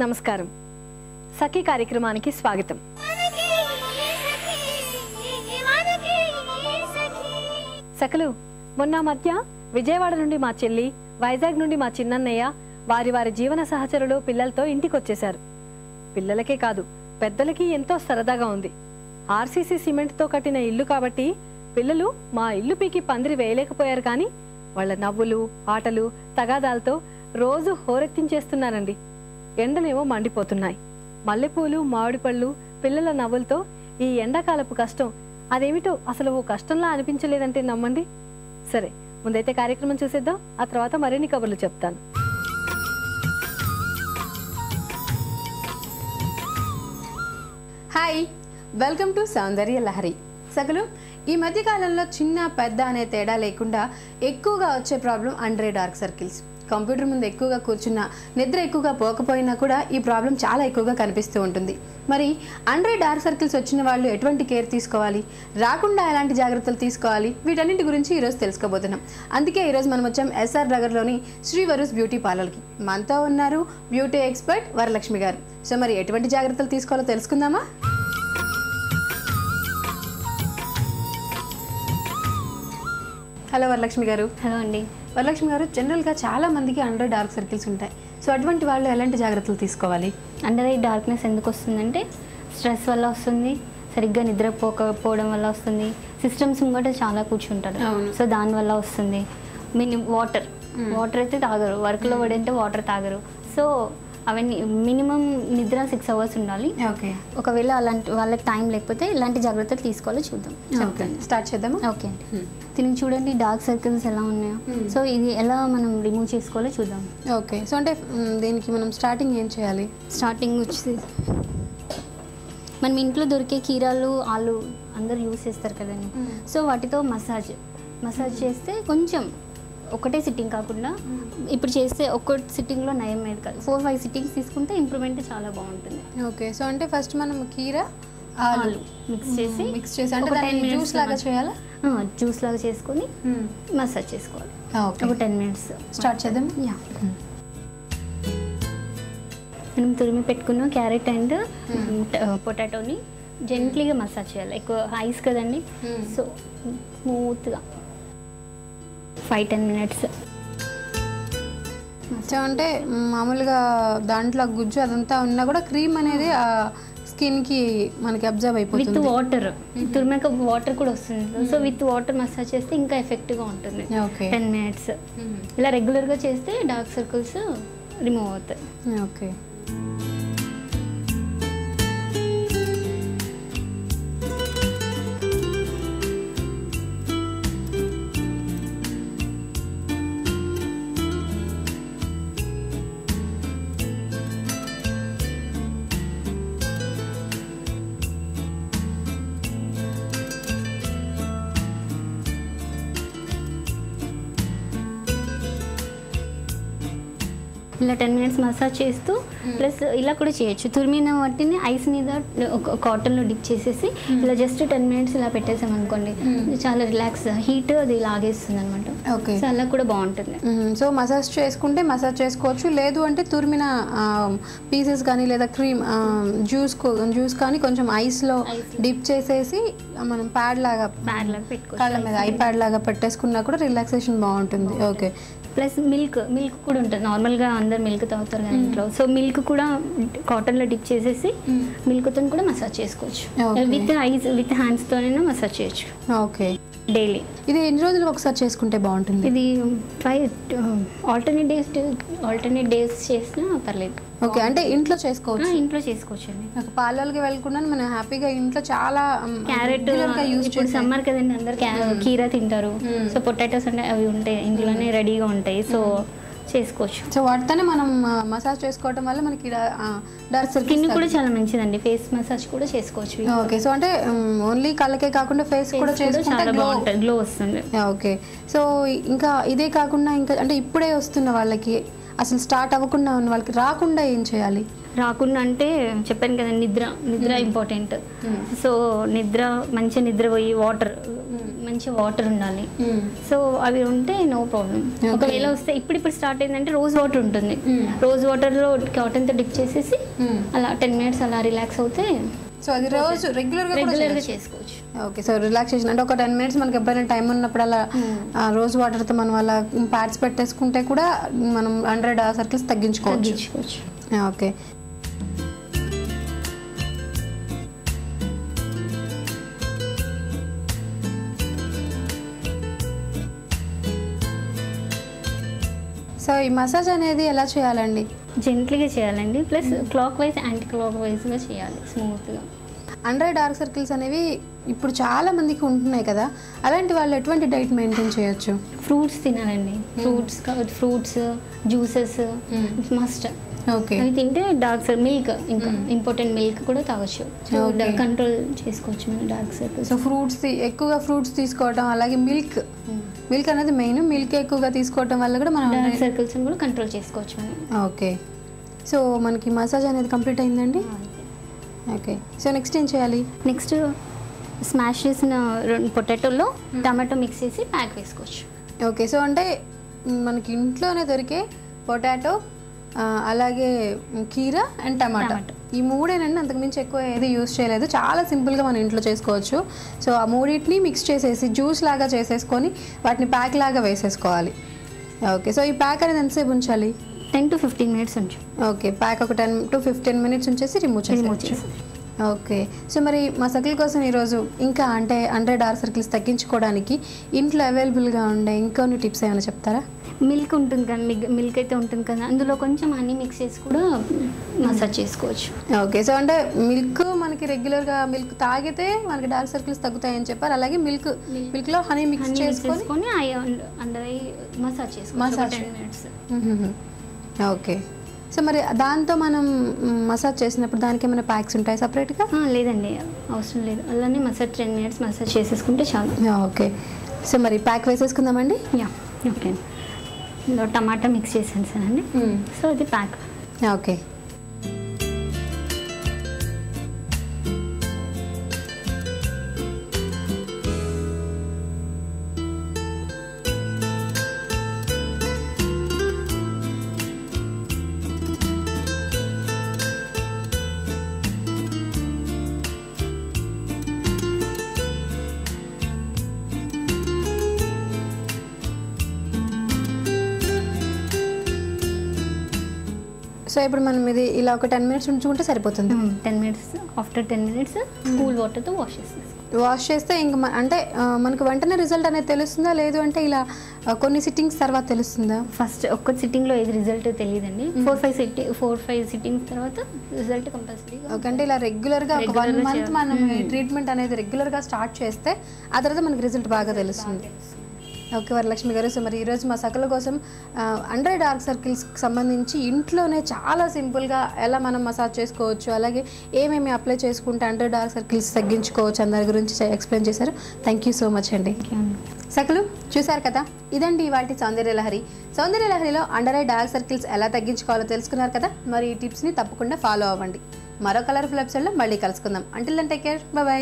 నమస్కారం. సఖీ కార్యక్రమానికి స్వాగతం. సఖలు, మొన్న మధ్య విజయవాడ నుండి మా చెల్లి, వైజాగ్ నుండి మా చిన్నన్నయ్య వారి వారి జీవన సహచరులు పిల్లలతో ఇంటికి వచ్చేశారు. పిల్లలకే కాదు, పెద్దలకి ఎంతో సరదాగా ఉంది. ఆర్సీసీ సిమెంట్తో కట్టిన ఇల్లు కాబట్టి పిల్లలు మా ఇల్లు పీకి పందిరి వేయలేకపోయారు. కానీ వాళ్ళ నవ్వులు, ఆటలు, తగాదాలతో రోజు హోరెత్తించేస్తున్నారండి. ఎండలేమో మండిపోతున్నాయి. మల్లెపూలు, మామిడి పళ్ళు, పిల్లల నవ్వులతో ఈ ఎండాకాలపు కష్టం అదేమిటో అసలు ఓ కష్టంలా అనిపించలేదంటే నమ్మండి. సరే, ముందైతే కార్యక్రమం చూసేద్దాం. ఆ తర్వాత మరిన్ని కబుర్లు చెప్తాను. హాయ్, వెల్కమ్ టు సౌందర్య లహరి. సగలు, ఈ మధ్యకాలంలో చిన్న పెద్ద అనే తేడా లేకుండా ఎక్కువగా వచ్చే problem under dark circles. Computer ముందు ఎక్కువగా కూర్చున్నా, నిద్ర ఎక్కువగా పోకపోయినా కూడా ఈ ప్రాబ్లం చాలా ఎక్కువగా కనిపిస్తూ ఉంటుంది. మరి అండర్ డార్క్ సర్కిల్స్ వచ్చిన వాళ్ళు ఎటువంటి కేర్ తీసుకోవాలి, రాకుండా ఎలాంటి జాగ్రత్తలు తీసుకోవాలి, వీటన్నింటి గురించి ఈరోజు తెలుసుకోబోతున్నాం. అందుకే ఈరోజు మనం వచ్చాం ఎస్ఆర్ నగర్లోని శ్రీ వరుస్ బ్యూటీ పార్లర్కి. మనతో ఉన్నారు బ్యూటీ ఎక్స్పర్ట్ వరలక్ష్మి గారు. సో మరి ఎటువంటి జాగ్రత్తలు తీసుకోవాలో తెలుసుకుందామా? హలో వరలక్ష్మి గారు. హలో అండి. వరలక్ష్మి గారు, జనరల్గా చాలా మందికి అండర్ డార్క్ సర్కిల్స్ ఉంటాయి. సో అటువంటి వాళ్ళు ఎలాంటి జాగ్రత్తలు తీసుకోవాలి? అండర్ ఐ డార్క్నెస్ ఎందుకు వస్తుందంటే స్ట్రెస్ వల్ల వస్తుంది, సరిగ్గా నిద్రపోకపోవడం వల్ల వస్తుంది, సిస్టమ్స్ ముంగట చాలా కూర్చుంటారు, సో దానివల్ల వస్తుంది. వాటర్ అయితే తాగరు, వర్క్లో పడంటే వాటర్ తాగరు. సో అవన్నీ మినిమం నిద్ర 6 hours ఉండాలి. ఓకే. ఒకవేళ అలాంటి వాళ్ళకి టైం లేకపోతే ఇలాంటి జాగ్రత్తలు తీసుకోవాలో చూద్దాం. స్టార్ట్ చేద్దామా? ఓకే అండి. దీనికి చూడండి డార్క్ సర్కిల్స్ ఎలా ఉన్నాయో. సో ఇది ఎలా మనం రిమూవ్ చేసుకోవాలో చూద్దాం. ఓకే. సో అంటే దీనికి మనం స్టార్టింగ్ ఏం చేయాలి? స్టార్టింగ్ వచ్చి మనం ఇంట్లో దొరికే కీరాలు, ఆలు అందరూ యూస్ చేస్తారు కదండి. సో వాటితో మసాజ్ చేస్తే కొంచెం ఒకటే సిట్టింగ్ కాకుండా ఇప్పుడు చేస్తే ఒక్క సిట్టింగ్లో నయం మీద కాదు, 4-5 సిట్టింగ్స్ తీసుకుంటే ఇంప్రూవ్మెంట్ చాలా బాగుంటుంది. ఓకే. సో అంటే ఫస్ట్ మనం కీరా, ఆలు మిక్స్ చేసి అంటే జ్యూస్ లాగా చేయాలా? జ్యూస్ లాగా చేసుకొని మసాజ్ చేసుకోవాలి. ఒక 10 minutes. స్టార్ట్ చేద్దాం. యా. మనం తురిమి పెట్టుకున్న క్యారెట్ అండ్ పొటాటోని జెంట్లీగా మసాజ్ చేయాలి. ఎక్కువ ఐస్ కదండి, సో స్మూత్గా 5-10 minutes. సో అంటే మామూలుగా దాంట్లో గుజ్జు అదంతా ఉన్నా కూడా క్రీమ్ అనేది స్కిన్కి మనకి అబ్జర్వ్ అయిపోతుంది. విత్ వాటర్, తురిమాక వాటర్ కూడా వస్తుంది. సో విత్ వాటర్ మసాజ్ చేస్తే ఇంకా ఎఫెక్టివ్గా ఉంటుంది. 10 minutes ఇలా రెగ్యులర్గా చేస్తే డార్క్ సర్కిల్స్ రిమూవ్ అవుతాయి. ఓకే. ఇలా 10 minutes మసాజ్ చేస్తూ ప్లస్ ఇలా కూడా చేయొచ్చు. తురిమిన వాటిని ఐస్ మీద ఒక కాటన్లో డిప్ చేసేసి ఇలా జస్ట్ 10 minutes ఇలా పెట్టేసాం అనుకోండి, చాలా రిలాక్స్, హీట్ అది లాగేస్తుంది అనమాట. ఓకే. సో అలా కూడా బాగుంటుంది. సో మసాజ్ చేసుకుంటే మసాజ్ చేసుకోవచ్చు, లేదు అంటే తురిమిన పీసెస్ కానీ లేదా క్రీమ్ జ్యూస్ కానీ కొంచెం ఐస్లో డిప్ చేసేసి మనం ప్యాడ్ లాగా పెట్టుకోవచ్చు. కాళ్ళ మీద ఐ ప్యాడ్ లాగా పెట్టేసుకున్నా కూడా రిలాక్సేషన్ బాగుంటుంది. ఓకే. ప్లస్ మిల్క్ కూడా ఉంటుంది. నార్మల్గా అందరు మిల్క్ తాగుతారు కదా ఇంట్లో, సో మిల్క్ కూడా కాటన్లో డిప్ చేసేసి మిల్క్తో కూడా మసాజ్ చేసుకోవచ్చు. విత్ హ్యాండ్స్తోనైనా మసాజ్ చేయొచ్చు. ఓకే. డైలీ. ఇది ఎన్ని రోజులు ఒకసారి చేసుకుంటే బాగుంటుంది? ఇది ఆల్టర్నేట్ డేస్ చేసినా పర్లేదు. ఓకే. అంటే ఇంట్లో చేసుకోవచ్చు? ఇంట్లో చేసుకోవచ్చు అండి. నాకు పార్లర్కి వెళ్ళకుండా మనం హ్యాపీగా ఇంట్లో చాలా క్యారెట్, ఇప్పుడు సమ్మర్ కదండి అందరు కీరా తింటారు, సో పొటాటోస్ అంటే అవి ఉంటాయి ఇంట్లోనే రెడీగా ఉంటాయి, సో చేసుకోవచ్చు. సో వాటితోనే మనం మసాజ్ చేసుకోవడం వల్ల మనకి డార్క్ సర్కిల్స్ స్కిన్ కూడా చాలా మంచిదండి. ఫేస్ మసాజ్ కూడా చేసుకోవచ్చు. ఓకే. సో అంటే ఓన్లీ కళ్ళకే కాకుండా ఫేస్ కూడా చేసుకుంటే గ్లో వస్తుంది. ఓకే. సో ఇంకా ఇదే కాకుండా ఇంకా అంటే ఇప్పుడే వస్తున్న వాళ్ళకి, అసలు స్టార్ట్ అవ్వకుండా ఉన్న వాళ్ళకి రాకుండా ఏం చేయాలి? రాకుండా అంటే చెప్పాను కదా, నిద్ర ఇంపార్టెంట్. సో మంచిగా నిద్రపోయి మంచి వాటర్ ఉండాలి. సో అవి ఉంటే నో ప్రాబ్లం. ఒకవేళ వస్తే ఇప్పుడు స్టార్ట్ అయిందంటే రోజ్ వాటర్ ఉంటుంది. రోజ్ వాటర్లో కాటన్తో డిప్ చేసేసి అలా 10 minutes అలా రిలాక్స్ అవుతే సో అది రోజు రెగ్యులర్గా చేసుకోవచ్చు. ఓకే, సో రిలాక్సేషన్ అంటే ఒక 10 minutes మనకి ఎప్పుడైనా టైం ఉన్నప్పుడు అలా రోజ్ వాటర్తో మనం అలా ప్యాడ్స్ పెట్టేసుకుంటే కూడా మనం 100 సర్కిల్స్ తగ్గించుకోవచ్చు. ఓకే, సో ఈ మసాజ్ అనేది ఎలా చేయాలండి? జెంట్లీగా చేయాలండి, plus clock wise anti clock వైజ్గా చేయాలి స్మూత్గా. అండర్ డార్క్ సర్కిల్స్ అనేవి ఇప్పుడు చాలా మందికి ఉంటున్నాయి కదా, అలాంటి వాళ్ళు ఎటువంటి డైట్ మెయింటైన్ చేయొచ్చు? ఫ్రూట్స్ తినాలండి. Fruits juices must. ఓకే, అవి తింటే డార్క్ సర్కిల్, మిల్క్, ఇంకా ఇంపార్టెంట్ మిల్క్ కూడా తాగొచ్చు. కంట్రోల్ చేసుకోవచ్చు మనం డార్క్ సర్కిల్స్. సో ఎక్కువగా ఫ్రూట్స్ తీసుకోవడం, అలాగే మిల్క్ అనేది మెయిన్. మిల్క్ ఎక్కువగా తీసుకోవడం వల్ల కూడా మనం డార్క్ సర్కిల్స్ కూడా కంట్రోల్ చేసుకోవచ్చు మనం. ఓకే, సో మనకి మసాజ్ అనేది కంప్లీట్ అయిందండి. ఓకే, సో నెక్స్ట్ ఏం చేయాలి? నెక్స్ట్ స్మాష్ చేసిన పొటాటోలో టమాటో మిక్స్ చేసి ప్యాక్ వేసుకోవచ్చు. ఓకే, సో అంటే మనకి ఇంట్లోనే దొరికే పొటాటో, అలాగే కీరా అండ్ టమాటా, ఈ మూడేనండి. అంతకుమించి ఎక్కువ ఏది యూస్ చేయలేదు. చాలా సింపుల్గా మనం ఇంట్లో చేసుకోవచ్చు. సో ఆ మూడింటిని మిక్స్ చేసేసి జ్యూస్ లాగా చేసేసుకొని వాటిని ప్యాక్ లాగా వేసేసుకోవాలి. ఓకే, సో ఈ ప్యాక్ అనేది ఎంతసేపు ఉంచాలి? 10 to 15 minutes ఉంచు. ఓకే, ప్యాక్ ఒక 10 to 15 minutes ఉంచేసి రిమూవ్ చేసి. ఓకే, సో మరి మా సర్కిల్ కోసం ఈరోజు ఇంకా అంటే 100 డార్క్ సర్కిల్స్ తగ్గించుకోవడానికి ఇంట్లో అవైలబుల్గా ఉండే ఇంకొన్ని టిప్స్ ఏమైనా చెప్తారా? మిల్క్ ఉంటుంది కదా, మిల్క్ అయితే ఉంటుంది కదా, అందులో కొంచెం హనీ మిక్స్ చేసి కూడా మసాజ్ చేసుకోవచ్చు. ఓకే, సో అంటే మిల్క్ మనకి రెగ్యులర్గా మిల్క్ తాగితే మనకి డార్క్ సర్కిల్స్ తగ్గుతాయని చెప్పారు. అలాగే మిల్క్లో హనీ మిక్స్ చేసుకొని అండర్ ఐ మసాజ్ చేసుకోవచ్చు 10 minutes. ఓకే, సో మరి దాంతో మనం మసాజ్ చేసినప్పుడు దానికి ఏమైనా ప్యాక్స్ ఉంటాయి సపరేట్గా? లేదండి, అవసరం లేదు. అలానే మసాజ్ 10 minutes మసాజ్ చేసేసుకుంటే చాలు. ఓకే, సో మరి ప్యాక్ వేసేసుకుందామండి. ఓకే, ఇందులో టమాటా మిక్స్ చేసాను సార్ అండి. సో అది ప్యాక్. ఓకే, సో ఇప్పుడు మనం ఇది ఇలా ఒక 10 minutes ఉంచుకుంటే సరిపోతుంది. 10 minutes, ఆఫ్టర్ 10 minutes కూల్ వాటర్తో వాష్ చేస్తే ఇంకా అంటే మనకు వెంటనే రిజల్ట్ అనేది తెలుస్తుందా, లేదు అంటే ఇలా కొన్ని సిట్టింగ్స్ తర్వాత తెలుస్తుందా? ఫస్ట్ ఒక్క సిట్టింగ్లో ఏది రిజల్ట్ తెలియదండి. 4-5 సిట్టింగ్స్ తర్వాత రిజల్ట్ కంపల్సరీ. ఓకే, అంటే ఇలా రెగ్యులర్గా ఒక 1 month మనం ఈ ట్రీట్మెంట్ అనేది రెగ్యులర్గా స్టార్ట్ చేస్తే ఆ తర్వాత మనకి రిజల్ట్ బాగా తెలుస్తుంది. ఓకే వరలక్ష్మి గారు, సో మరి ఈరోజు మా సకల కోసం అండర్ డార్క్ సర్కిల్స్కి సంబంధించి ఇంట్లోనే చాలా సింపుల్గా ఎలా మనం మసాజ్ చేసుకోవచ్చు, అలాగే ఏమేమి అప్లై చేసుకుంటే అండర్ డార్క్ సర్కిల్స్ తగ్గించుకోవచ్చు అందరి గురించి ఎక్స్ప్లెయిన్ చేశారు. థ్యాంక్ యూ సో మచ్ అండి. సకలు చూశారు కదా, ఇదండి ఇవాల్టి సౌందర్య లహరి. సౌందర్య లహరిలో అండర్ ఐ డార్క్ సర్కిల్స్ ఎలా తగ్గించుకోవాలో తెలుసుకున్నారు కదా. మరి ఈ టిప్స్ని తప్పకుండా ఫాలో అవ్వండి. మరో కలర్ఫుల్ ఎపిసోడ్లో మళ్ళీ కలుసుకుందాం. Until then take care, bye by.